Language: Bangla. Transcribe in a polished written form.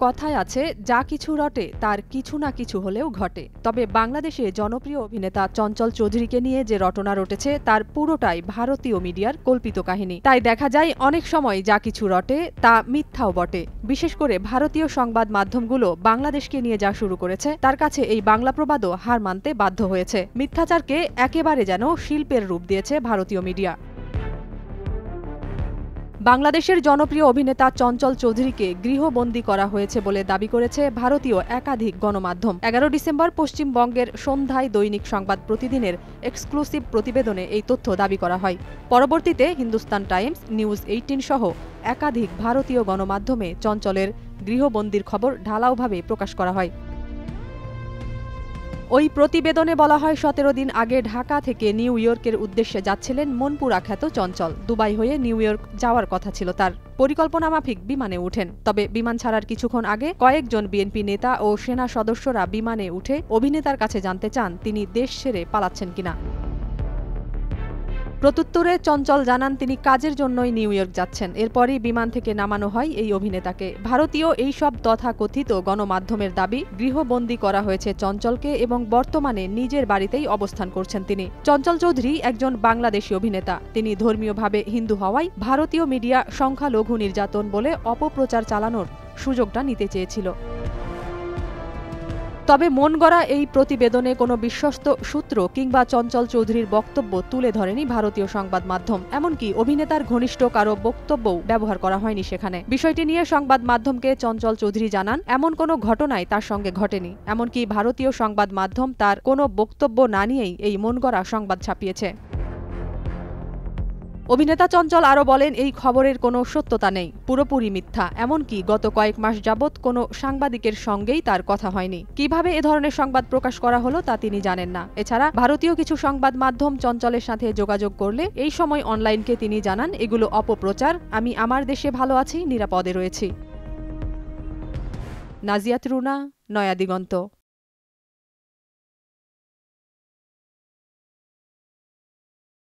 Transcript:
কথায় আছে, যা কিছু রটে তার কিছু না কিছু হলেও ঘটে। তবে বাংলাদেশে জনপ্রিয় অভিনেতা চঞ্চল চৌধুরীকে নিয়ে যে রটনা রটেছে তার পুরোটাই ভারতীয় মিডিয়ার কল্পিত কাহিনী। তাই দেখা যায় অনেক সময় যা কিছু রটে তা মিথ্যাও বটে। বিশেষ করে ভারতীয় সংবাদ মাধ্যমগুলো বাংলাদেশকে নিয়ে যা শুরু করেছে তার কাছে এই বাংলা প্রবাদও হার মানতে বাধ্য হয়েছে। মিথ্যাচারকে একেবারে যেন শিল্পের রূপ দিয়েছে ভারতীয় মিডিয়া। বাংলাদেশের জনপ্রিয় অভিনেতা চঞ্চল চৌধুরীকে গৃহবন্দী করা হয়েছে বলে দাবি করেছে ভারতীয় একাধিক গণমাধ্যম। ১১ ডিসেম্বর পশ্চিমবঙ্গের সন্ধ্যায় দৈনিক সংবাদ প্রতিদিনের এক্সক্লুসিভ প্রতিবেদনে এই তথ্য দাবি করা হয়। পরবর্তীতে হিন্দুস্তান টাইমস, নিউজ 18 সহ একাধিক ভারতীয় গণমাধ্যমে চঞ্চলের গৃহবন্দির খবর ঢালাওভাবে প্রকাশ করা হয়। ওই প্রতিবেদনে বলা হয়, ১৭ দিন আগে ঢাকা থেকে নিউ ইয়র্কের উদ্দেশ্যে যাচ্ছিলেন মনপুরা খ্যাত চঞ্চল। দুবাই হয়ে নিউ ইয়র্ক যাওয়ার কথা ছিল তার। পরিকল্পনা মাফিক বিমানে ওঠেন। তবে বিমান ছাড়ার কিছুক্ষণ আগে কয়েকজন বিএনপি নেতা ও সেনা সদস্যরা বিমানে উঠে অভিনেতার কাছে জানতে চান তিনি দেশ ছেড়ে পালাচ্ছেন কিনা। প্রত্যুত্তরে চঞ্চল জানান তিনি কাজের জন্যই নিউ ইয়র্ক যাচ্ছেন। এরপরই বিমান থেকে নামানো হয় এই অভিনেতাকে। ভারতীয় এইসব তথাকথিত গণমাধ্যমের দাবি, গৃহবন্দী করা হয়েছে চঞ্চলকে এবং বর্তমানে নিজের বাড়িতেই অবস্থান করছেন তিনি। চঞ্চল চৌধুরী একজন বাংলাদেশী অভিনেতা। তিনি ধর্মীয়ভাবে হিন্দু হওয়ায় ভারতীয় মিডিয়া সংখ্যালঘু নির্যাতন বলে অপপ্রচার চালানোর সুযোগটা নিতে চেয়েছিল। তবে মন গড়া এই প্রতিবেদনে কোনো বিশ্বস্ত সূত্র কিংবা চঞ্চল চৌধুরীর বক্তব্য তুলে ধরেনি ভারতীয় সংবাদ মাধ্যম। এমনকি অভিনেতার ঘনিষ্ঠ কারো বক্তব্যও ব্যবহার করা হয়নি সেখানে। বিষয়টি নিয়ে সংবাদ মাধ্যমকে চঞ্চল চৌধুরী জানান, এমন কোনো ঘটনাই তার সঙ্গে ঘটেনি। এমনকি ভারতীয় সংবাদ মাধ্যম তার কোনো বক্তব্য না নিয়েই এই মন গড়া সংবাদ ছাপিয়েছে। অভিনেতা চঞ্চল আরও বলেন, এই খবরের কোনো সত্যতা নেই, পুরোপুরি মিথ্যা। এমনকি গত কয়েক মাস যাবৎ কোনো সাংবাদিকের সঙ্গেই তার কথা হয়নি। কিভাবে এ ধরনের সংবাদ প্রকাশ করা হলো তা তিনি জানেন না। এছাড়া ভারতীয় কিছু সংবাদ মাধ্যম চঞ্চলের সাথে যোগাযোগ করলে এই সময় অনলাইনকে তিনি জানান, এগুলো অপপ্রচার, আমি আমার দেশে ভালো আছি, নিরাপদে রয়েছি। নাজিয়াত রুনা, নয়া দিগন্ত।